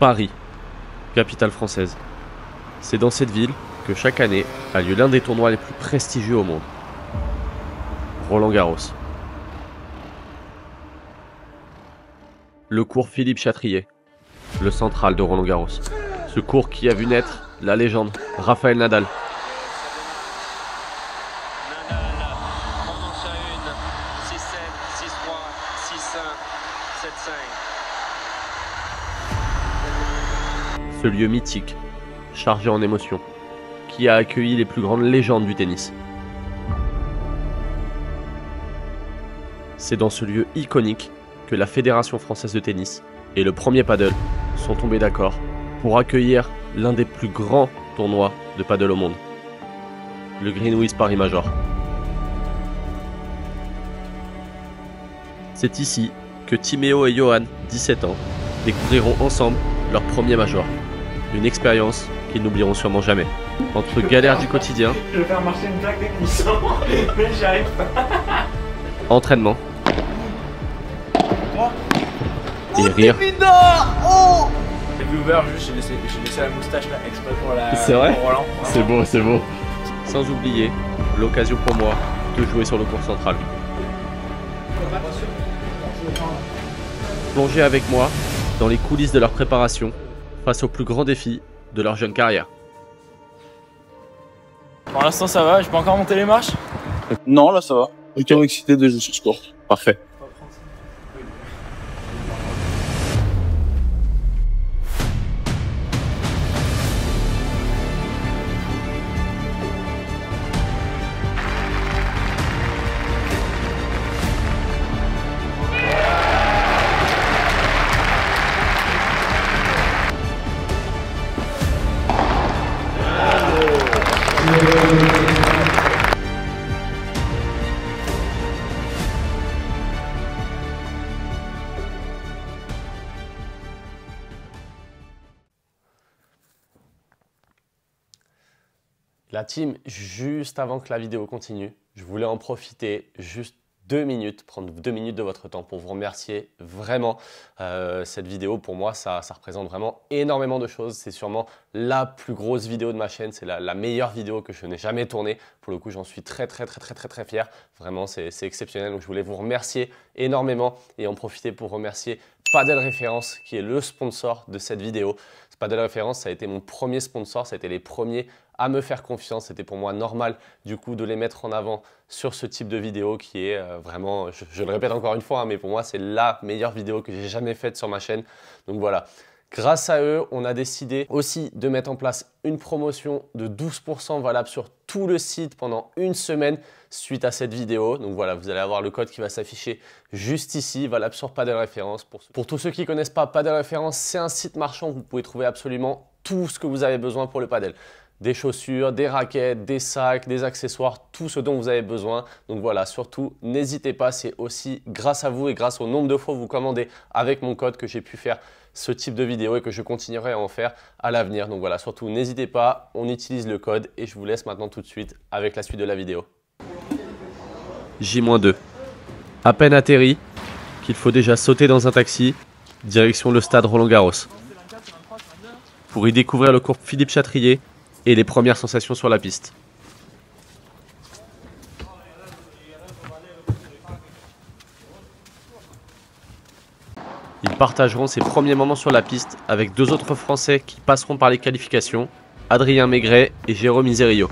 Paris, capitale française. C'est dans cette ville que chaque année a lieu l'un des tournois les plus prestigieux au monde. Roland-Garros. Le cours Philippe Chatrier, le central de Roland-Garros. Ce cours qui a vu naître la légende Rafael Nadal. Ce lieu mythique, chargé en émotions, qui a accueilli les plus grandes légendes du tennis. C'est dans ce lieu iconique que la Fédération française de tennis et le premier paddle sont tombés d'accord pour accueillir l'un des plus grands tournois de paddle au monde, le Greenwich Paris Major. C'est ici que Timéo et Johan, 17 ans, découvriront ensemble leur premier major. Une expérience qu'ils n'oublieront sûrement jamais. Entre galères du quotidien, je vais faire marcher une plaque d'émission, mais j'y arrive pas. Entraînement et rire. Oh, les viewers, juste j'ai laissé la moustache là exprès pour la. C'est vrai? Pour Roland. C'est beau, c'est beau. Sans oublier l'occasion pour moi de jouer sur le court central. Plongez avec moi dans les coulisses de leur préparation face aux plus grands défis de leur jeune carrière. Pour l'instant ça va, je peux encore monter les marches? Non, là ça va. Aucun excité de jouer sur ce court. Parfait. La team, juste avant que la vidéo continue, je voulais en profiter juste 2 minutes, prendre 2 minutes de votre temps pour vous remercier vraiment. Cette vidéo, pour moi, ça représente vraiment énormément de choses. C'est sûrement la plus grosse vidéo de ma chaîne. C'est la meilleure vidéo que je n'ai jamais tournée. Pour le coup, j'en suis très fier. Vraiment, c'est exceptionnel. Donc, je voulais vous remercier énormément et en profiter pour remercier Padel Référence, qui est le sponsor de cette vidéo. Padel Référence, ça a été mon premier sponsor. Ça a été les premiers à me faire confiance. C'était pour moi normal du coup de les mettre en avant sur ce type de vidéo qui est vraiment, je le répète encore une fois, hein, mais pour moi c'est la meilleure vidéo que j'ai jamais faite sur ma chaîne. Donc voilà, grâce à eux, on a décidé aussi de mettre en place une promotion de 12% valable sur tout le site pendant une semaine suite à cette vidéo. Donc voilà, vous allez avoir le code qui va s'afficher juste ici, valable sur Padel Référence. Pour tous ceux qui ne connaissent pas, Padel Référence, c'est un site marchand où vous pouvez trouver absolument tout ce que vous avez besoin pour le padel. Des chaussures, des raquettes, des sacs, des accessoires, tout ce dont vous avez besoin. Donc voilà, surtout, n'hésitez pas, c'est aussi grâce à vous et grâce au nombre de fois où vous commandez avec mon code que j'ai pu faire ce type de vidéo et que je continuerai à en faire à l'avenir. Donc voilà, surtout, n'hésitez pas, on utilise le code et je vous laisse maintenant tout de suite avec la suite de la vidéo. J-2. À peine atterri, qu'il faut déjà sauter dans un taxi, direction le stade Roland-Garros. Pour y découvrir le cours Philippe Chatrier et les premières sensations sur la piste. Ils partageront ses premiers moments sur la piste avec 2 autres Français qui passeront par les qualifications, Adrien Maigret et Jérôme Iserio.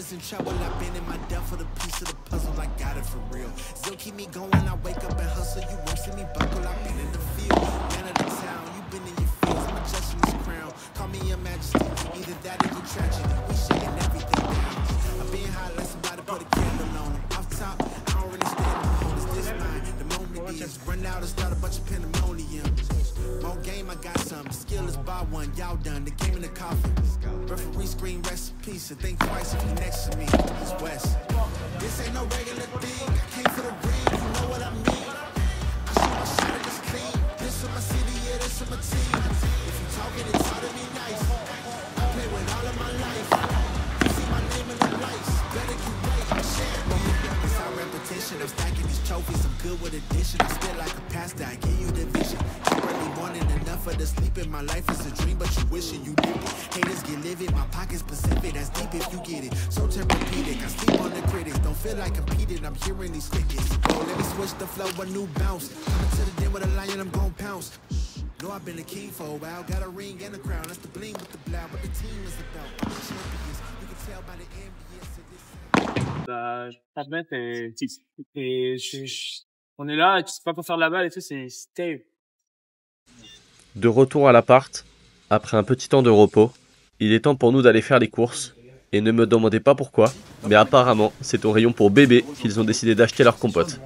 In trouble, I've been in my depth for the piece of the puzzle. I got it for real. Still keep me going. I wake up and hustle. You won't see me buckle. I've been in the field, man of the town. You've been in your fields. I'm adjusting this crown. Call me your majesty. Either that or your tragedy. We shaking everything down. I've been high, let somebody put a candle on them. Off top, I don't really stand alone. It's this mine. The moment is run out and start a bunch of pandemonium. More game, I got some. Skill is by one. Y'all done. The game in the coffin. Referee screen recipe, so think twice if you next to me. It's West. This ain't no regular thing. I came for the ring. You know what these trophies. I'm good with addition. I still like a pastor. I give you the vision. Keep early morning enough for the sleep in my life is a dream, but you wishing you did it. Haters get livid. My pocket's Pacific. That's deep if you get it. So therapeutic. I sleep on the critics. Don't feel like competing. I'm hearing these crickets. Oh, let me switch the flow. A new bounce. Coming to the den with a lion. I'm gon' pounce. Know I've been a king for a while. Got a ring and a crown. That's the bling with the blow. What the team is about. I'm the champions. You can tell by the ambience of this. Bah, je vais pas te mettre on est là, tu sais pas quoi faire de la balle et tout, c'est terrible. De retour à l'appart, après un petit temps de repos, il est temps pour nous d'aller faire les courses. Et ne me demandez pas pourquoi, mais apparemment, c'est au rayon pour bébé qu'ils ont décidé d'acheter leur compote.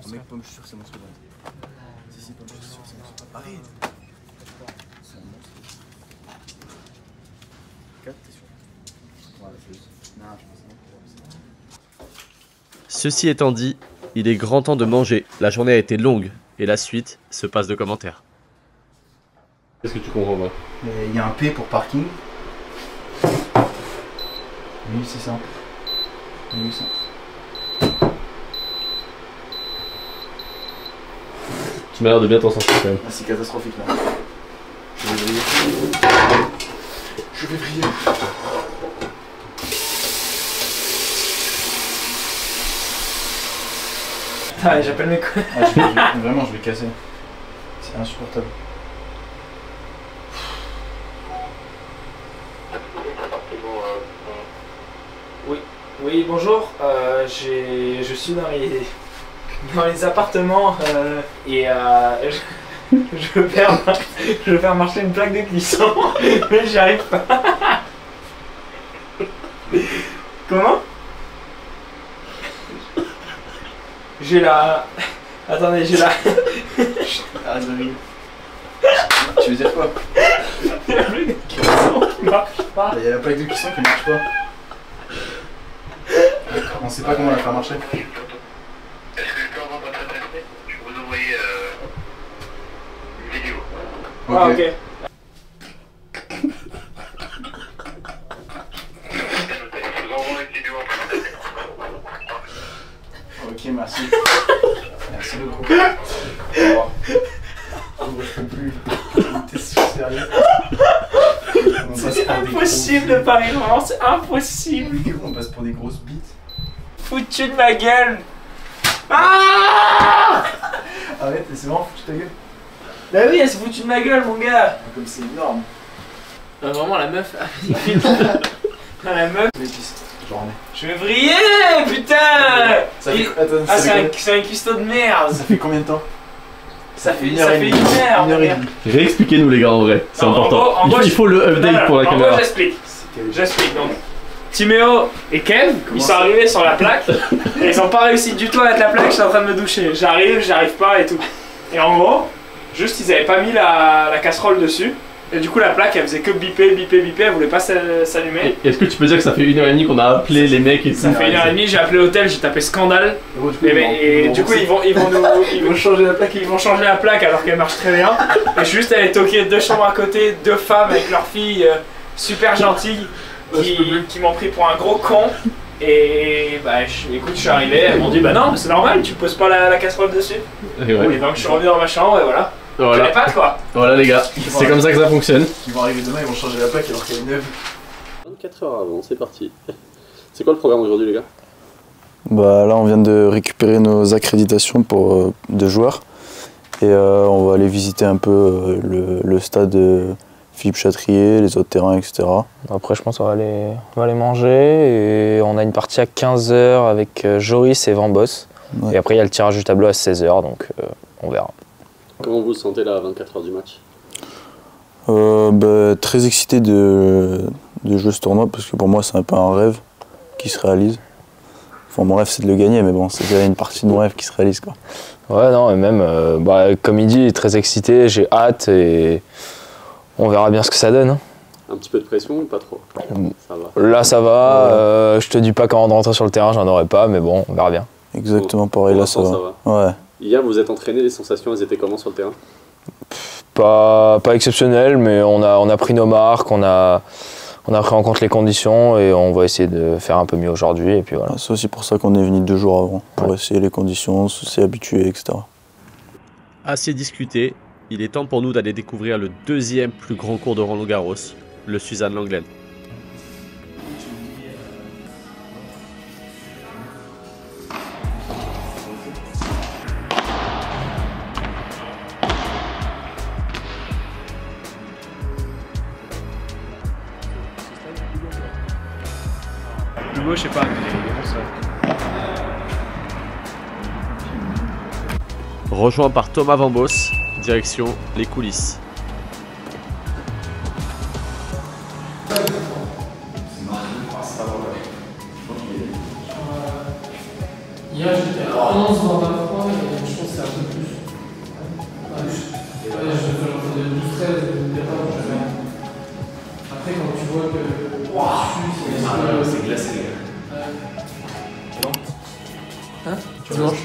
Ceci étant dit, il est grand temps de manger. La journée a été longue et la suite se passe de commentaires. Qu'est-ce que tu comprends pas? Il y a un P pour parking. 1600. 1800. Tu m'as l'air de bien t'en sortir quand même. Ah, c'est catastrophique là. Je vais briller. Je vais briller. Ah, j'appelle mes couilles. Vraiment, je vais casser. C'est insupportable. Oui, bonjour. Je suis dans les appartements et je veux faire marcher une plaque de cuisson, mais j'y arrive pas. Comment? J'ai la... Attendez, j'ai la... Arrête de rire. Tu veux dire quoi? Il y a la plaque de cuisson qui marche pas. Il y a la plaque de cuisson qui marche pas. On sait pas comment la faire marcher. Est-ce que je peux avoir votre adresse mail? Je vais vous envoyer une vidéo. Ah, ok. Je vous envoie une vidéo en Ok, merci. Merci beaucoup. Au revoir. Je peux plus. T'es sérieux? C'est impossible de pas rire, vraiment, c'est impossible. On passe pour des grosses bites. Foutu de ma gueule. Ah! Arrête, c'est vraiment foutu ta gueule. Bah oui, elle s'est foutue de ma gueule, mon gars. Comme c'est énorme. Vraiment, la meuf. La meuf. L'épice, j'en ai. Je vais vriller, putain. Ça fait... Attends, Ah, c'est un cuistot de merde. ça fait combien de temps? Ça fait une heure et demie. Une heure et demie. Réexpliquez-nous les gars en vrai, c'est Non, important. en gros, Il faut le update pour la en caméra. gros, j'explique donc. Timéo et Kev, ils sont arrivés sur la plaque et ils ont pas réussi du tout à mettre la plaque, j'étais en train de me doucher. J'arrive pas et tout. Et en gros, juste ils avaient pas mis la casserole dessus. Et du coup la plaque elle faisait que biper, elle voulait pas s'allumer. Est-ce que tu peux dire que ça fait 1h30 qu'on a appelé les mecs et tout? Ça fait 1h30, j'ai appelé l'hôtel, j'ai tapé scandale. Et du coup ils vont changer la plaque. Ils vont changer la plaque alors qu'elle marche très bien. Et juste elle est toquée 2 chambres à côté, 2 femmes avec leurs filles super gentilles qui m'ont pris pour un gros con. Et bah écoute, je suis arrivé, elles m'ont dit bah non mais c'est normal, tu poses pas la casserole dessus. Et ouais. Et donc je suis revenu dans ma chambre et voilà. Voilà. Les pattes quoi. Voilà les gars, c'est comme ça que ça fonctionne. Ils vont arriver demain, ils vont changer la plaque alors qu'elle est neuve. 24 heures avant, c'est parti. C'est quoi le programme aujourd'hui les gars? Bah là on vient de récupérer nos accréditations pour, de joueurs et on va aller visiter un peu le stade Philippe Chatrier, les autres terrains, etc. Après je pense qu'on va aller manger et on a une partie à 15h avec Joris et Van Boss. Ouais. Et après il y a le tirage du tableau à 16h donc on verra. Comment vous vous sentez là à 24 heures du match? Bah, très excité de jouer ce tournoi parce que pour moi c'est un peu un rêve qui se réalise. Enfin mon rêve c'est de le gagner mais bon c'est déjà une partie de mon rêve qui se réalise quoi. Ouais non et même bah, comme il dit, très excité, j'ai hâte et on verra bien ce que ça donne. Hein. Un petit peu de pression ou pas trop? Ça va. Là ça va, je te dis pas qu'avant de rentrer sur le terrain j'en aurai pas mais bon on verra bien. Exactement pareil là ça va. Ouais. Hier vous êtes entraîné, les sensations elles étaient comment sur le terrain? Pas exceptionnel mais on a pris nos marques, on a on a pris en compte les conditions et on va essayer de faire un peu mieux aujourd'hui. Et puis voilà. C'est aussi pour ça qu'on est venu 2 jours avant, pour essayer les conditions, s'y habituer, etc. Assez discuté, il est temps pour nous d'aller découvrir le 2e plus grand cours de Roland-Garros, le Suzanne Lenglen. Le beau, je sais pas, mais il est bon ça. Rejoint par Thomas Vambos, direction les coulisses. Hier j'étais à 11 dans ma foi et je pense que c'est un peu plus. Ouais, j'en faisais 12-13 départ. Après quand tu vois que C'est glacé, les gars. Hein? Tu manges?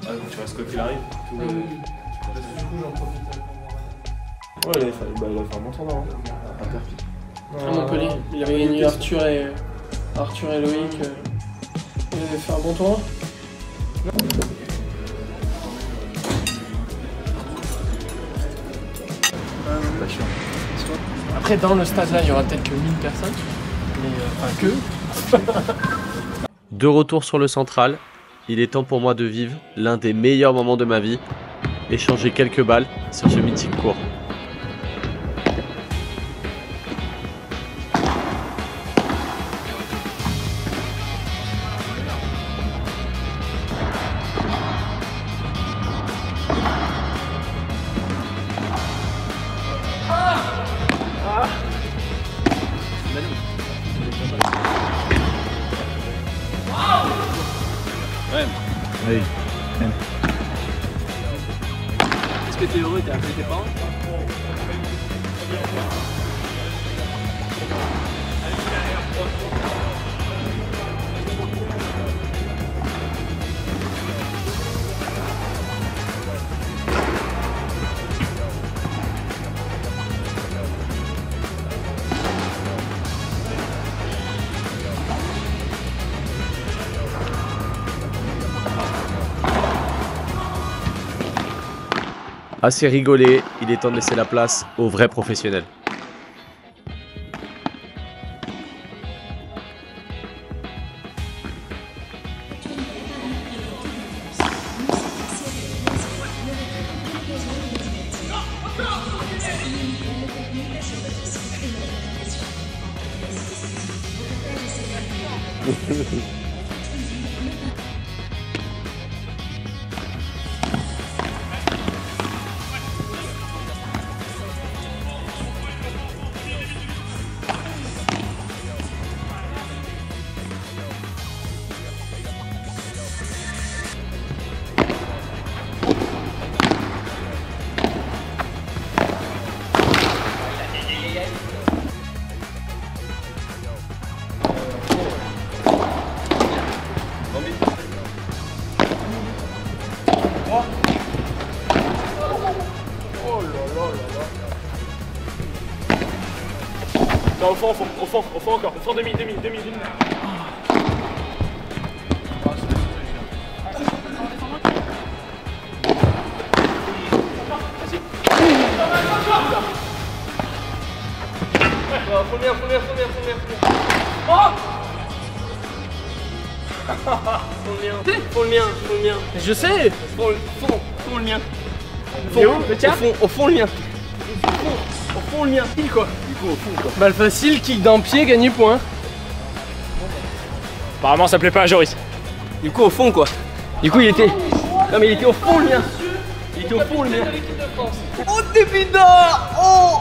Ah, donc tu restes quoi qu'il arrive. Du coup j'en profite pour Ouais, il a fait un bon tournoi. à Montpellier. Il avait gagné Arthur et Loïc. Il avait fait un bon tournoi. Après dans le stade là il y aura peut-être que 1000 personnes. Mais enfin que. De retour sur le central, il est temps pour moi de vivre l'un des meilleurs moments de ma vie, échanger quelques balles sur ce mythique court. Est-ce que t'es heureux, t'as appelé tes parents? Assez rigolé, il est temps de laisser la place aux vrais professionnels. Non, au fond encore, au fond demi. Faut le mien. Je sais. Faut le mien. Le tien. Au fond le mien. Au fond le mien. Pile quoi. Du coup au fond quoi. Balle facile, kick d'un pied, gagné point. Apparemment ça plaît pas à Joris. Du coup au fond quoi. Du coup il était. Non mais il était au fond le mien. Il était au fond le mien. Oh Débida. Oh.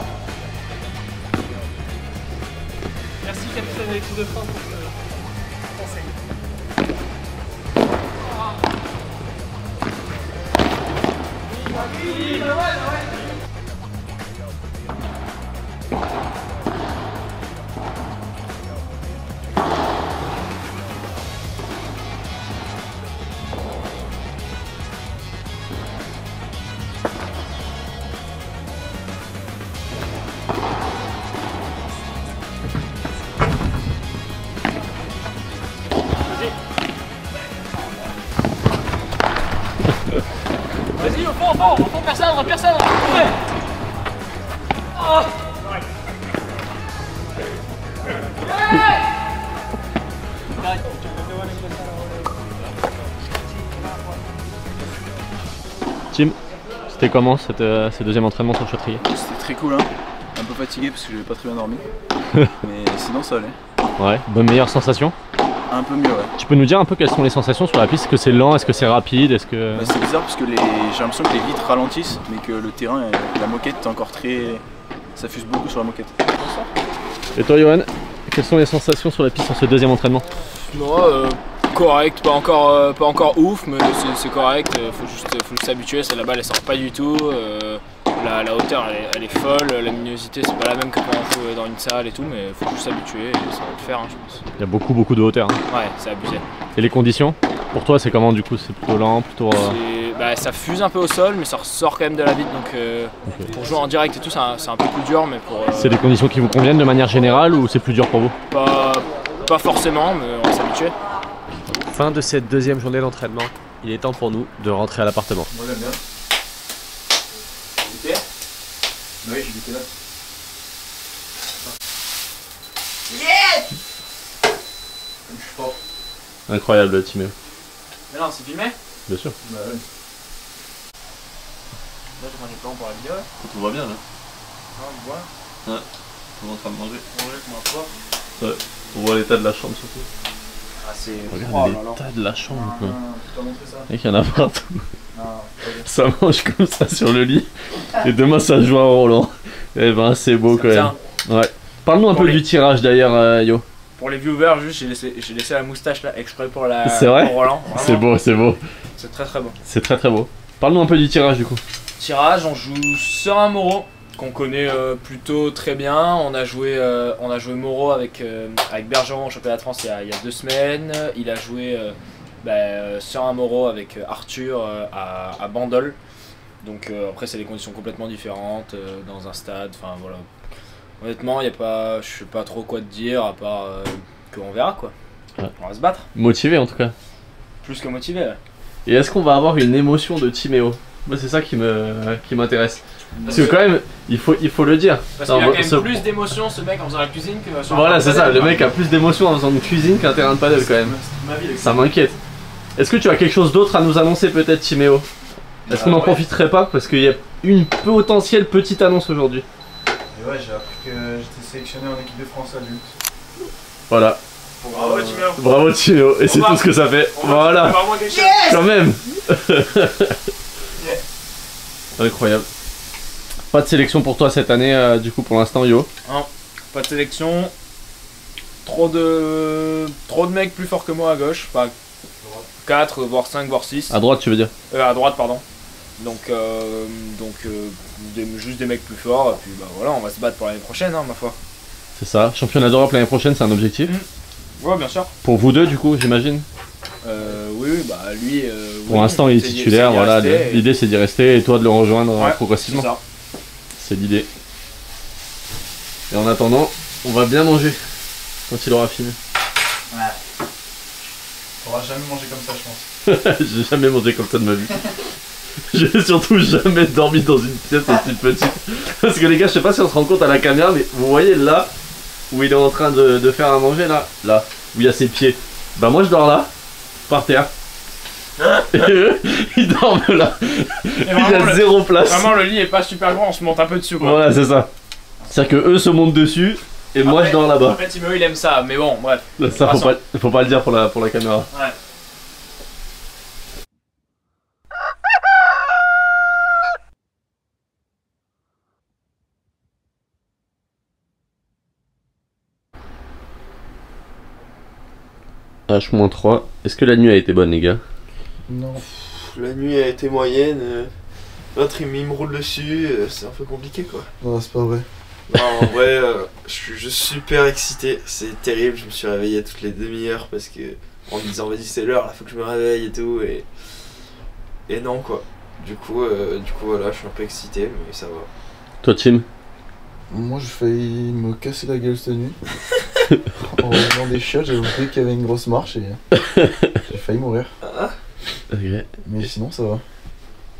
Merci capitaine de l'équipe de France. Vas-y, au fond, personne, ouais. Oh. Tim, c'était comment ce deuxième entraînement sur le Châtrier? C'était très cool, hein. Un peu fatigué parce que j'avais pas très bien dormi. Mais sinon ça allait. Ouais, bonne meilleure sensation? Un peu mieux, ouais. Tu peux nous dire un peu quelles sont les sensations sur la piste? Est-ce que c'est lent? Est-ce que c'est rapide? Est-ce que... Bah, c'est bizarre parce que j'ai l'impression que les vitres ralentissent, mais que le terrain, la moquette est encore très... Ça fuse beaucoup sur la moquette. Et toi Johan, quelles sont les sensations sur la piste sur ce deuxième entraînement? Non, correct, pas encore ouf, mais c'est correct, faut juste s'habituer, la balle elle sort pas du tout, la hauteur elle est folle, la luminosité c'est pas la même que quand on joue dans une salle et tout, mais faut juste s'habituer et ça va le faire, hein, je pense. Il y a beaucoup de hauteur. Hein. Ouais, c'est abusé. Et les conditions? Pour toi c'est comment du coup? C'est plutôt lent, plutôt... Bah, ça fuse un peu au sol, mais ça ressort quand même de la vitre, donc okay. Pour jouer en direct et tout, c'est un peu plus dur, mais pour... C'est des conditions qui vous conviennent de manière générale ou c'est plus dur pour vous? Pas forcément, mais on va s'habituer. Fin de cette deuxième journée d'entraînement. Il est temps pour nous de rentrer à l'appartement. Moi j'aime bien. T'as goûté? Oui, j'ai goûté là. Yes! Je suis fort. Incroyable Timéo. Mais non, c'est filmé? Bien sûr. Bah ouais. Là je mangeais pas pour la vidéo. Tout va bien là. Ah, on voit. Ouais. On est en train de manger. Manger comme un porc. Ouais. On voit l'état de la chambre surtout. Ah, c'est... Regarde l'état de la chambre quoi. Tu t'as montré ça? Mec, il y en a partout. Non, Ça mange comme ça sur le lit. Et demain ça joue à Roland. Eh ben c'est beau quand même. Ouais. Parle-nous un peu du tirage d'ailleurs Yo. Pour les viewers, juste j'ai laissé la moustache là exprès pour la. C'est vrai? Pour Roland. C'est beau, c'est beau. C'est très beau. C'est très beau. Parle-nous un peu du tirage du coup. Tirage, on joue Serein Moreau, qu'on connaît plutôt très bien. On a joué Moreau avec Bergeron au championnat de France il y a 2 semaines. Il a joué Serein Moreau avec Arthur à Bandol. Donc après c'est des conditions complètement différentes dans un stade. Enfin voilà. Honnêtement, je sais pas trop quoi te dire, à part qu'on verra quoi. Ouais. On va se battre. Motivé en tout cas. Plus que motivé, ouais. Et est-ce qu'on va avoir une émotion de Timéo? Moi c'est ça qui m'intéresse. Parce que quand même, il faut le dire. Parce qu'il a quand même plus d'émotion ce mec en faisant la cuisine que sur Voilà, c'est ça, le mec a plus d'émotion en faisant une cuisine qu'un terrain de padel quand même. Ça m'inquiète. Est-ce que tu as quelque chose d'autre à nous annoncer peut-être Timéo? Est-ce qu'on n'en profiterait pas? Parce qu'il y a une potentielle petite annonce aujourd'hui. Ouais, j'ai appris que j'étais sélectionné en équipe de France adulte. Voilà. Bravo Timéo. Bravo Timéo, et c'est tout ce que ça fait. Voilà. Yes quand même. Incroyable. Pas de sélection pour toi cette année du coup pour l'instant Yo? Non, pas de sélection. Trop de mecs plus forts que moi à gauche. Enfin, 4, voire 5, voire 6. À droite tu veux dire? À droite pardon. Donc juste des mecs plus forts, et puis bah voilà, on va se battre pour l'année prochaine, hein, ma foi. C'est ça, championnat d'Europe l'année prochaine, c'est un objectif? Ouais, bien sûr. Pour vous deux, du coup, j'imagine? Oui, bah lui. Pour l'instant, il est titulaire, voilà. L'idée, c'est d'y rester et toi de le rejoindre progressivement. C'est ça. C'est l'idée. Et en attendant, on va bien manger quand il aura fini. Ouais. On va jamais manger comme ça, je pense. J'ai jamais mangé comme ça de ma vie. J'ai surtout jamais dormi dans une pièce aussi petite. Parce que les gars, je sais pas si on se rend compte à la caméra, mais vous voyez là où il est en train de faire à manger, là, où il y a ses pieds. Bah moi je dors là, par terre. Et eux, ils dorment là. Il y a zéro place. Vraiment, le lit est pas super grand, on se monte un peu dessus quoi. Voilà, c'est ça. C'est-à-dire que eux se montent dessus et après, moi je dors là-bas. En fait, Timéo il aime ça, mais bon, bref. Ça, faut pas le dire pour la caméra. Ouais. H-3. Est-ce que la nuit a été bonne, les gars? Non. La nuit a été moyenne. L'autre il me roule dessus, c'est un peu compliqué quoi. Non, c'est pas vrai. Non, en vrai, je suis juste super excité. C'est terrible, je me suis réveillé toutes les demi-heures parce que en me disant vas-y c'est l'heure, là faut que je me réveille et tout. Et non quoi. Du coup voilà, je suis un peu excité, mais ça va. Toi, Tim? Moi j'ai failli me casser la gueule cette nuit. En revenant des chiottes, j'ai oublié qu'il y avait une grosse marche et j'ai failli mourir. Okay. Mais sinon ça va.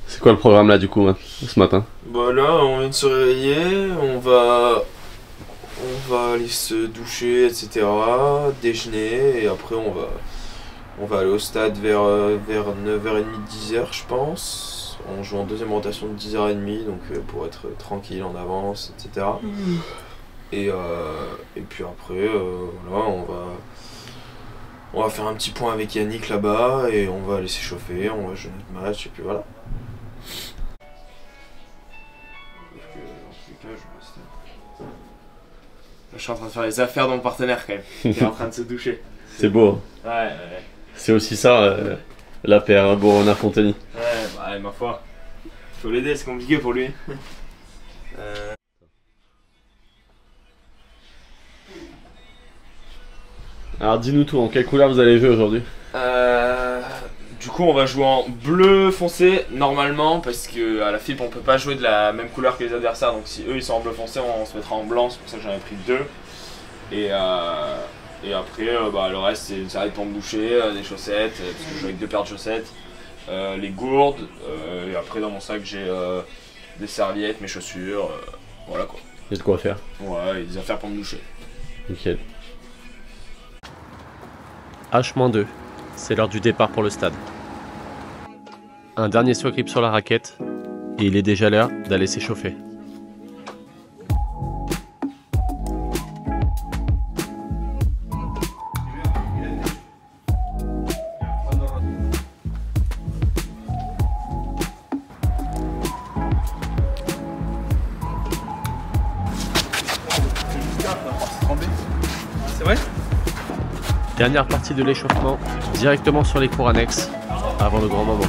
C'est quoi le programme là du coup ce matin? Bah là, on vient de se réveiller, on va aller se doucher, etc. Déjeuner et après on va aller au stade vers 9h30, 10h je pense. On joue en deuxième rotation de 10h30 donc pour être tranquille en avance, etc. Et puis après, voilà, on va faire un petit point avec Yannick là-bas et on va aller s'échauffer, on va jouer notre match et puis voilà. Je suis en train de faire les affaires de mon partenaire quand même. Il est en train de se doucher. C'est beau. Ouais. C'est aussi ça, la paire Borona-Fonteny. Ouais, ma foi. Faut l'aider, c'est compliqué pour lui. Alors dis-nous tout, en quelle couleur vous allez jouer aujourd'hui? Du coup, on va jouer en bleu foncé normalement parce que à la FIP on peut pas jouer de la même couleur que les adversaires. Donc si eux ils sont en bleu foncé, on se mettra en blanc. C'est pour ça que j'en ai pris 2. Et après, le reste c'est une série de pompes douchées, des chaussettes, parce que je joue avec 2 paires de chaussettes, les gourdes. Et après dans mon sac j'ai des serviettes, mes chaussures. Voilà quoi. Il y a de quoi faire. Ouais, et des affaires pour me doucher. Nickel. H-2, c'est l'heure du départ pour le stade. Un dernier swag grip sur la raquette et il est déjà l'heure d'aller s'échauffer. C'est vrai? Dernière partie de l'échauffement, directement sur les cours annexes, avant le grand moment.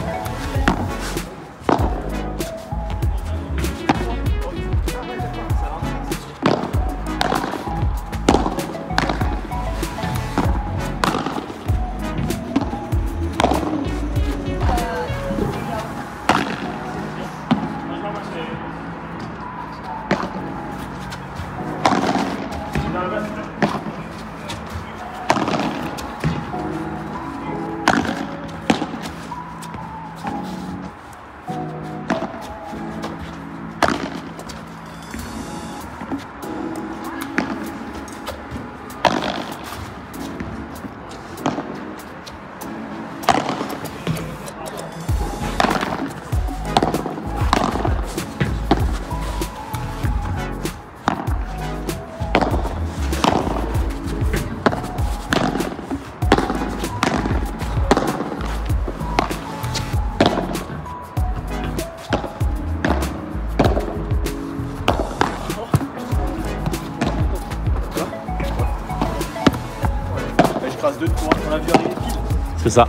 C'est ça.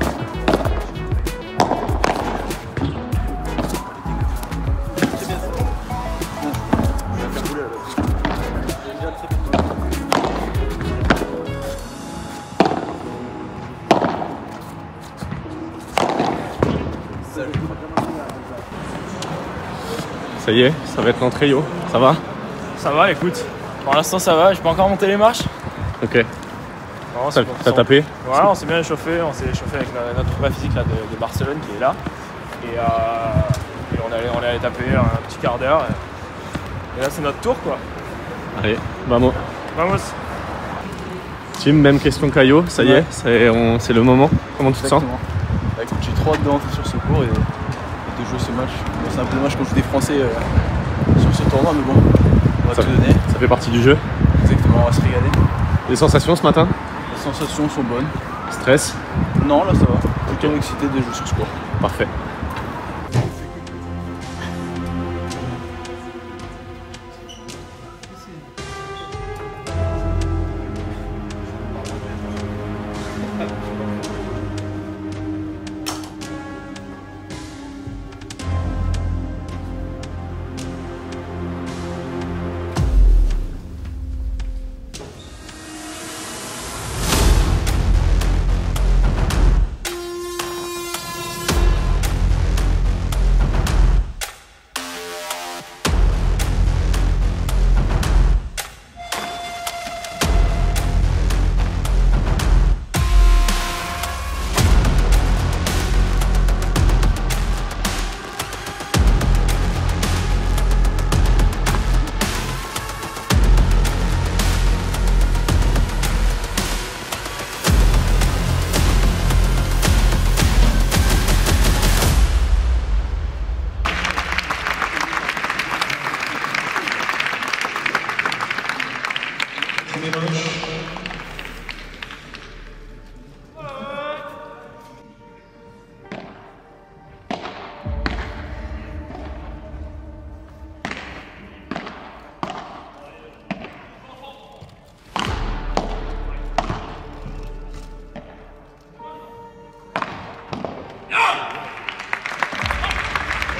Ça y est, ça va être l'entrée Yo, ça va? Ça va, écoute. Pour l'instant ça va, je peux encore monter les marches. Ok. T'as tapé? Ouais, on s'est bien échauffé, on s'est échauffé avec notre prépa physique là, de Barcelone qui est là. Et on est allé taper un petit quart d'heure. Et là c'est notre tour quoi. Allez, vamos. Vamos. Tim, même question qu'Ayo, ça y est, c'est le moment. Comment tu te sens? Bah, écoute, j'ai trop hâte d'entrer sur ce cours et de jouer ce match. Bon, c'est un peu dommage qu'on joue des Français sur ce tournoi, mais bon, on va tout donner. Ça fait partie du jeu. Exactement, on va se régaler. Les sensations ce matin? Les sensations sont bonnes. Stress? Non, là ça va. Plutôt excité de jouer sur ce cours. Parfait.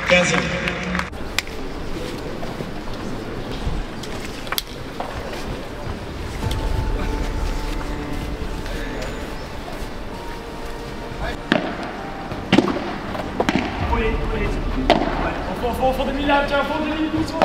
15 ans. Au fond de Milan, tiens, au fond de Milan, doucement.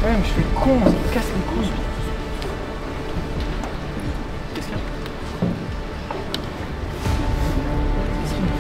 Ouais, mais je fais le con, ça me casse les couilles. Qu'est-ce qu'il y a? Qu'est-ce qu'il me fait?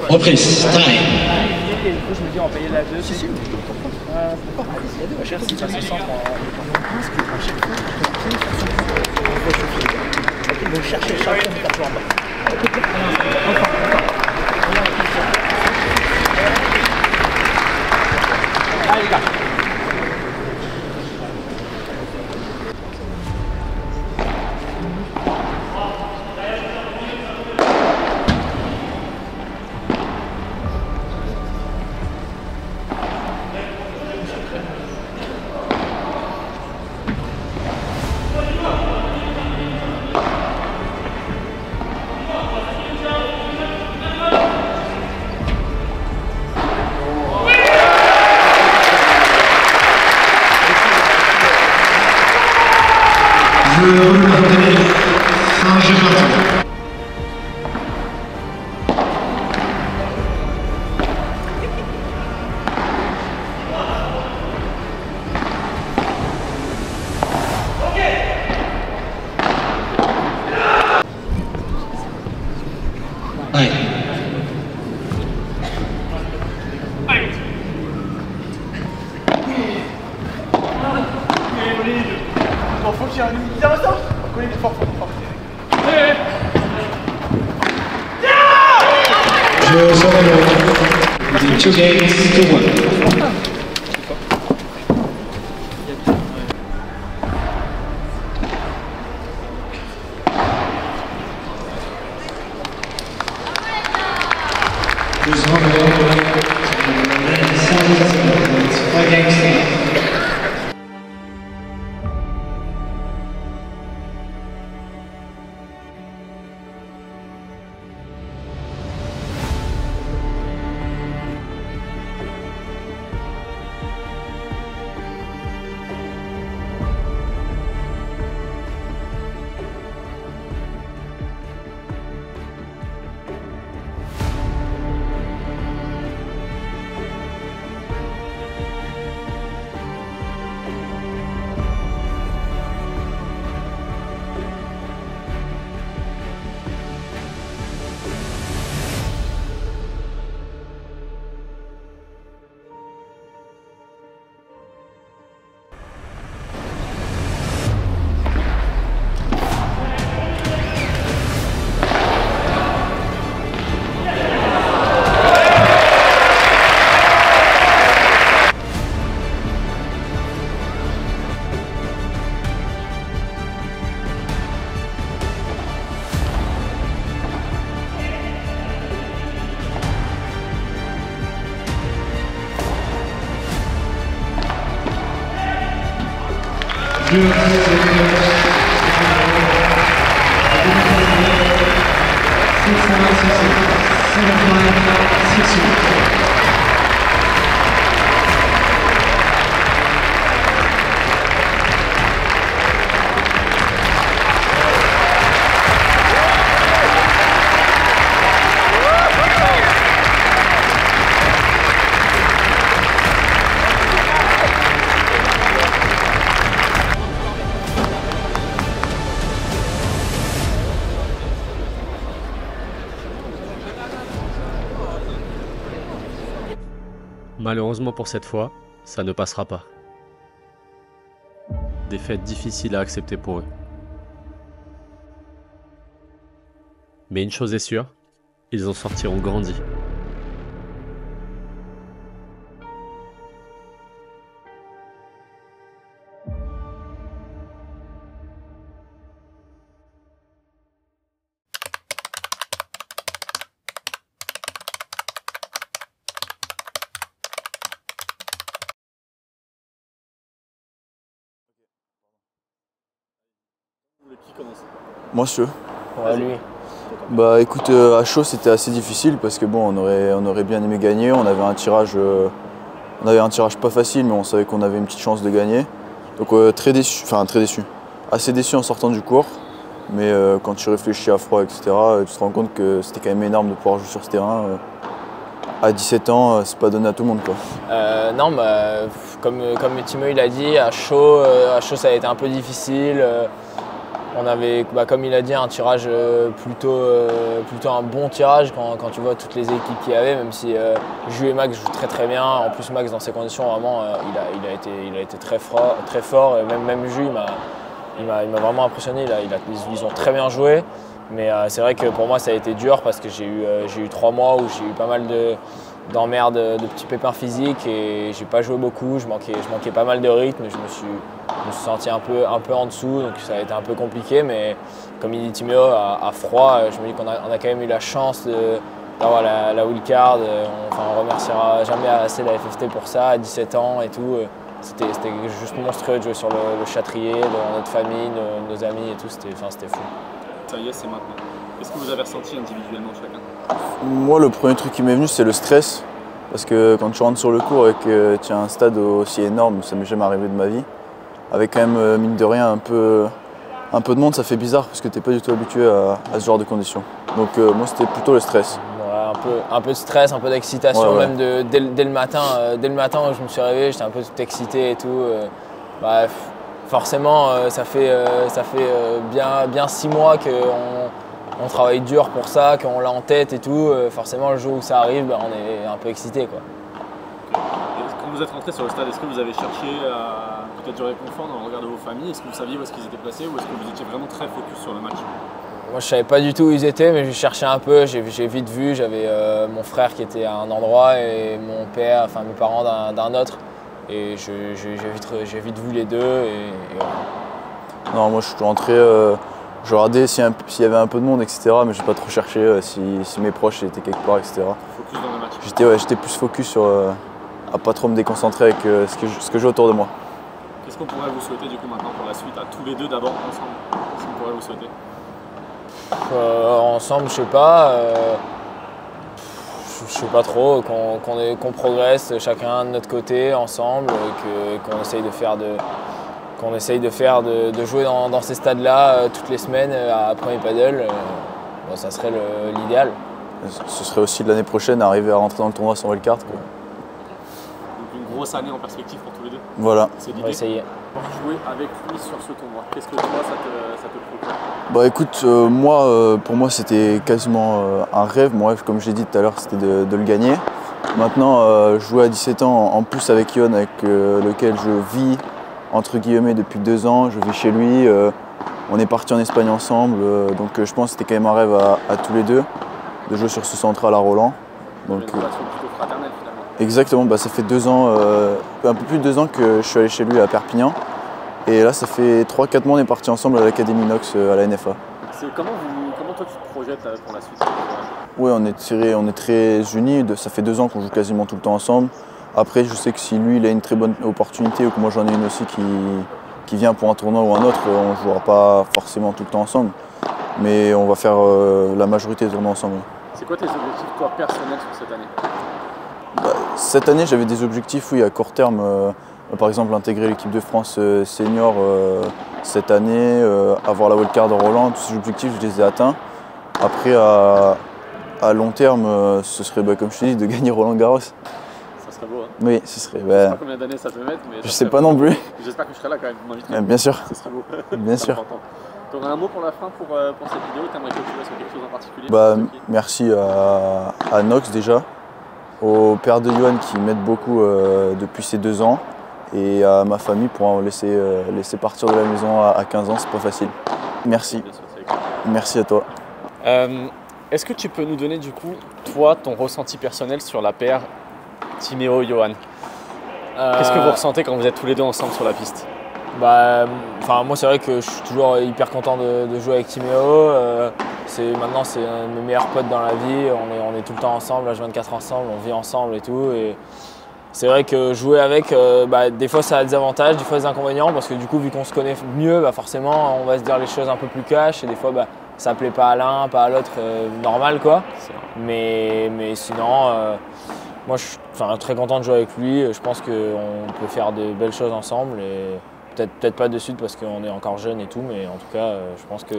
Reprise, time. Et du coup, je me dis, on va payer la 2. Si, mais d'accord, allez-y, la 2, à chaque fois, si passe au centre parce que à chaque fois, ils vont chercher chaque fois de faire jouer en bas. Allez, les gars. Faut qu'il y ait un limite. Tiens, ça. On connaît des forts, fort. Jeux over. 2 games to 1. Jeux over. 3 games to 1. Malheureusement pour cette fois, ça ne passera pas. Défaite difficile à accepter pour eux. Mais une chose est sûre, ils en sortiront grandis. Qui commence? Moi, je veux. Ouais, lui. Bah écoute, à chaud c'était assez difficile parce que bon, on aurait bien aimé gagner. On avait un tirage pas facile, mais on savait qu'on avait une petite chance de gagner. Donc très déçu, assez déçu en sortant du cours. Mais quand tu réfléchis à froid, etc., tu te rends compte que c'était quand même énorme de pouvoir jouer sur ce terrain. À 17 ans, c'est pas donné à tout le monde, quoi. Non, bah, comme Timo il a dit, à chaud ça a été un peu difficile. On avait, bah, comme il a dit, un tirage plutôt un bon tirage quand tu vois toutes les équipes qu'il y avait, même si Ju et Max jouent très bien. En plus Max dans ces conditions vraiment il a été très fort et même Ju il m'a vraiment impressionné. Ils ont très bien joué, mais c'est vrai que pour moi ça a été dur parce que j'ai eu 3 mois où j'ai eu pas mal d'emmerdes, de petits pépins physiques et j'ai pas joué beaucoup. Je manquais pas mal de rythme. Je me suis senti un peu en dessous, donc ça a été un peu compliqué, mais comme il dit Timéo, à froid, je me dis qu'on a quand même eu la chance d'avoir la wildcard. On remerciera jamais assez la FFT pour ça, à 17 ans et tout. C'était juste monstrueux de jouer sur le Châtrier, dans notre famille, nos amis et tout, c'était fou. Ça y est, c'est maintenant. Qu'est-ce que vous avez ressenti individuellement chacun? Moi, le premier truc qui m'est venu, c'est le stress. Parce que quand tu rentres sur le court et que tu as un stade aussi énorme, ça m'est jamais arrivé de ma vie, avec quand même, mine de rien, un peu de monde, ça fait bizarre parce que tu n'es pas du tout habitué à ce genre de conditions. Donc moi, c'était plutôt le stress. Ouais, un peu de stress, un peu d'excitation, même dès le matin. Dès le matin où je me suis réveillé, j'étais un peu tout excité et tout. Forcément, ça fait bien 6 mois qu'on travaille dur pour ça, qu'on l'a en tête et tout. Forcément, le jour où ça arrive, on est un peu excité, quoi. Quand vous êtes rentré sur le stade, est-ce que vous avez cherché à peut-être du réconfort dans le regard de vos familles? Est-ce que vous saviez où est-ce qu'ils étaient placés ou est-ce que vous étiez vraiment très focus sur le match? Moi, je savais pas du tout où ils étaient, mais je cherchais un peu. J'ai vite vu, j'avais mon frère qui était à un endroit et mon père, enfin mes parents d'un autre. Et j'ai vite vu les deux. Et voilà. Non, moi je suis rentré, je regardais s'il y avait un peu de monde, etc. Mais j'ai pas trop cherché si mes proches étaient quelque part, etc. Focus dans le match. J'étais plus focus sur à pas trop me déconcentrer avec ce que j'ai autour de moi. Qu'est-ce qu'on pourrait vous souhaiter du coup maintenant pour la suite, à tous les deux d'abord ensemble? Qu'est-ce qu'on pourrait vous souhaiter? Ensemble, je sais pas. Je sais pas trop, qu'on progresse chacun de notre côté ensemble, qu'on essaye de jouer dans ces stades-là toutes les semaines à Premier Paddle. Ça serait l'idéal. Ce serait aussi de l'année prochaine arriver à rentrer dans le tournoi sans wildcard. Donc une grosse année en perspective pour tous les deux. Voilà. C'est On va essayer. Jouer avec lui sur ce tournoi, qu'est-ce que toi ça te procure? Bah écoute, pour moi c'était quasiment un rêve. Mon rêve, comme je l'ai dit tout à l'heure, c'était de le gagner. Maintenant, jouer à 17 ans, en plus avec Yon, avec lequel je vis entre guillemets depuis 2 ans, je vis chez lui, on est parti en Espagne ensemble, donc je pense que c'était quand même un rêve à tous les deux, de jouer sur ce central à Roland. Donc, une relation plutôt fraternelle finalement. Exactement, bah, ça fait 2 ans, un peu plus de 2 ans que je suis allé chez lui à Perpignan. Et là, ça fait 3-4 mois, on est partis ensemble à l'Académie Nox à la NFA. Comment toi tu te projettes pour la suite? Oui, on est très unis. Ça fait 2 ans qu'on joue quasiment tout le temps ensemble. Après, je sais que si lui il a une très bonne opportunité ou que moi j'en ai une aussi qui vient pour un tournoi ou un autre, on ne jouera pas forcément tout le temps ensemble. Mais on va faire la majorité des tournois ensemble. C'est quoi tes objectifs, toi, personnels sur cette année? Cette année, j'avais des objectifs, oui, à court terme. Par exemple, intégrer l'équipe de France senior cette année, avoir la wildcard en Roland. Tous ces objectifs, je les ai atteints. Après, à long terme, ce serait, comme je te dis, de gagner Roland Garros. Ça serait beau, hein? Oui, ce serait. Je sais pas combien d'années ça peut mettre, mais. Je sais pas non plus. J'espère que je serai là quand même, vous m'inviterez. Bien sûr. Ce serait beau. Bien sûr. Tu aurais un mot pour la fin pour cette vidéo? Tu aimerais clôturer sur quelque chose en particulier? Merci à Nox déjà, au père de Yohan qui m'aide beaucoup depuis ces 2 ans et à ma famille pour en laisser partir de la maison à 15 ans, c'est pas facile. Merci. Merci à toi. Est-ce que tu peux nous donner du coup, toi, ton ressenti personnel sur la paire Timéo-Yohan? Qu'est-ce que vous ressentez quand vous êtes tous les deux ensemble sur la piste? Moi c'est vrai que je suis toujours hyper content de jouer avec Timéo. Maintenant c'est un de mes meilleurs potes dans la vie, on est tout le temps ensemble, H24 ensemble, on vit ensemble et tout. Et c'est vrai que jouer avec, des fois ça a des avantages, des fois des inconvénients, parce que du coup vu qu'on se connaît mieux, forcément on va se dire les choses un peu plus cash et des fois ça plaît pas à l'un, pas à l'autre, normal quoi. Mais sinon, moi je suis très content de jouer avec lui, je pense qu'on peut faire de belles choses ensemble. Et peut-être pas de suite parce qu'on est encore jeune et tout, mais en tout cas, je pense que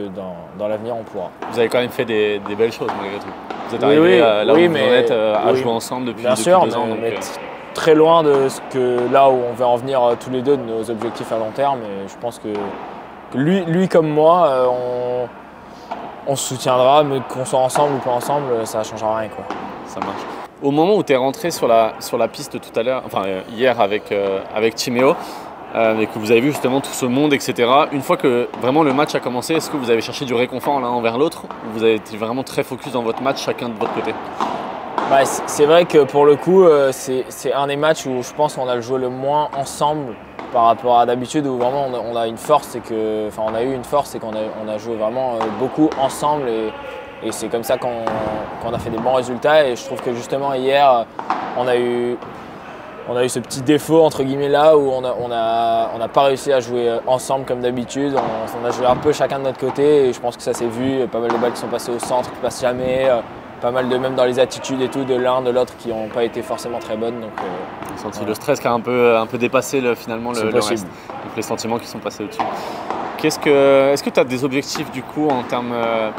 dans l'avenir, on pourra. Vous avez quand même fait des belles choses malgré tout. Vous êtes arrivé là où vous en êtes à jouer ensemble depuis 2 ans. Mais très loin de là où on veut en venir tous les deux de nos objectifs à long terme. Et je pense que lui comme moi, on se soutiendra, mais qu'on soit ensemble ou pas ensemble, ça ne changera rien, quoi. Ça marche. Au moment où tu es rentré sur la piste tout à l'heure, hier avec Timéo, et que vous avez vu justement tout ce monde, etc. Une fois que vraiment le match a commencé, est-ce que vous avez cherché du réconfort l'un envers l'autre ou vous avez été vraiment très focus dans votre match, chacun de votre côté? C'est vrai que pour le coup, c'est un des matchs où je pense qu'on a joué le moins ensemble par rapport à d'habitude, où vraiment on a une force, on a eu une force et qu'on a joué vraiment beaucoup ensemble. Et c'est comme ça qu'on a fait des bons résultats. Et je trouve que justement hier, on a eu ce petit défaut entre guillemets là où on n'a pas réussi à jouer ensemble comme d'habitude. On a joué un peu chacun de notre côté et je pense que ça s'est vu. Pas mal de balles qui sont passées au centre, qui ne passent jamais. Pas mal de même dans les attitudes et tout de l'un, de l'autre qui n'ont pas été forcément très bonnes. Donc, senti le stress qui a un peu dépassé finalement le reste. Donc les sentiments qui sont passés au-dessus. Est-ce que tu as des objectifs du coup en termes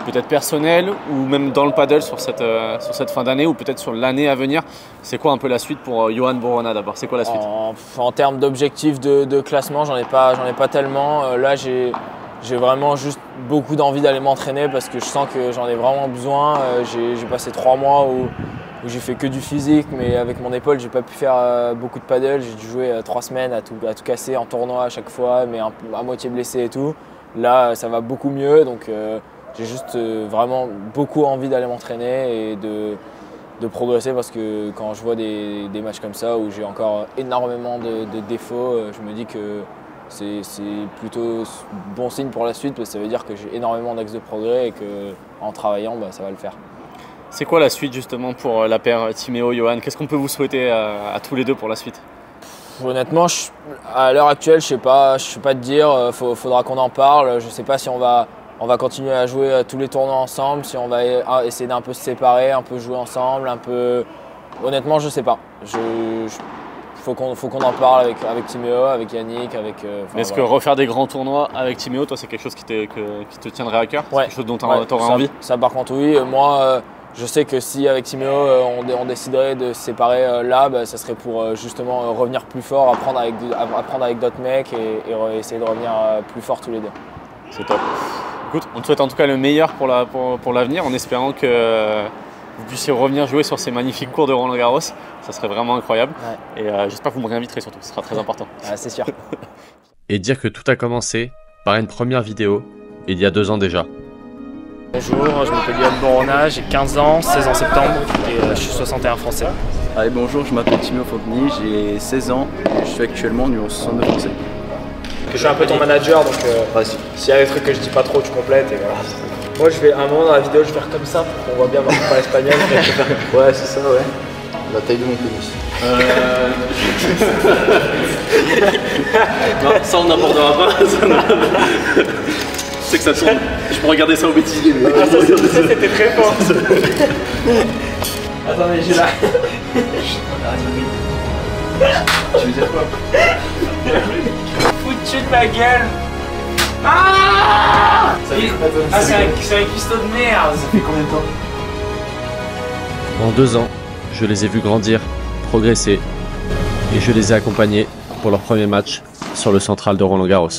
peut-être personnels ou même dans le paddle sur cette fin d'année ou peut-être sur l'année à venir? C'est quoi un peu la suite pour Yohan Borona d'abord? C'est quoi la suite? En termes d'objectifs de classement, j'en ai pas tellement. Là j'ai vraiment juste beaucoup d'envie d'aller m'entraîner parce que je sens que j'en ai vraiment besoin. J'ai passé 3 mois où j'ai fait que du physique, mais avec mon épaule, j'ai pas pu faire beaucoup de paddle. J'ai dû jouer 3 semaines à tout casser en tournoi à chaque fois, mais à moitié blessé et tout. Là, ça va beaucoup mieux, donc j'ai juste vraiment beaucoup envie d'aller m'entraîner et de progresser parce que quand je vois des matchs comme ça où j'ai encore énormément de défauts, je me dis que c'est plutôt bon signe pour la suite parce que ça veut dire que j'ai énormément d'axes de progrès et qu'en travaillant, ça va le faire. C'est quoi la suite justement pour la paire Timéo-Yohan? Qu'est-ce qu'on peut vous souhaiter à tous les deux pour la suite? Honnêtement, à l'heure actuelle, je sais pas te dire. Faudra qu'on en parle. Je sais pas si on va continuer à jouer tous les tournois ensemble, si on va essayer d'un peu se séparer, un peu jouer ensemble, un peu. Honnêtement, je sais pas. Faut qu'on en parle avec Timéo, avec Yannick, Est-ce que refaire des grands tournois avec Timéo, toi, c'est quelque chose qui te tiendrait à cœur? Ouais. C'est quelque chose dont tu aurais envie? Ça par contre oui. Moi, je sais que si avec Timéo on déciderait de se séparer là, ça serait pour justement revenir plus fort, apprendre avec d'autres mecs et essayer de revenir plus fort tous les deux. C'est top. Écoute, on te souhaite en tout cas le meilleur pour l'avenir en espérant que vous puissiez revenir jouer sur ces magnifiques cours de Roland Garros. Ça serait vraiment incroyable. Ouais. Et j'espère que vous me réinviterez surtout, ce sera très important. C'est sûr. Et dire que tout a commencé par une première vidéo il y a 2 ans déjà. Bonjour, je m'appelle Yohan Borona, j'ai 15 ans, 16 en septembre et je suis 61 français. Allez, bonjour, je m'appelle Timéo Fonteny, j'ai 16 ans et je suis actuellement numéro 62 français. Je suis un peu ton manager, donc s'il y a des trucs que je dis pas trop, tu complètes et voilà. Moi, à un moment dans la vidéo, je vais faire comme ça pour qu'on voit bien voir pas l'espagnol. Ouais, c'est ça, ouais. La taille de mon pénis. Non, ça on n'abordera pas. C'est que ça tourne. Je peux regarder ça au bêtisier. Mais... Ah, ça c'était très fort. Attendez, j'ai la... Tu veux dire quoi? Foutu de ma gueule. Ah, c'est un cuistot de merde. Ça fait combien de temps? En 2 ans, je les ai vus grandir, progresser et je les ai accompagnés pour leur premier match sur le central de Roland-Garros.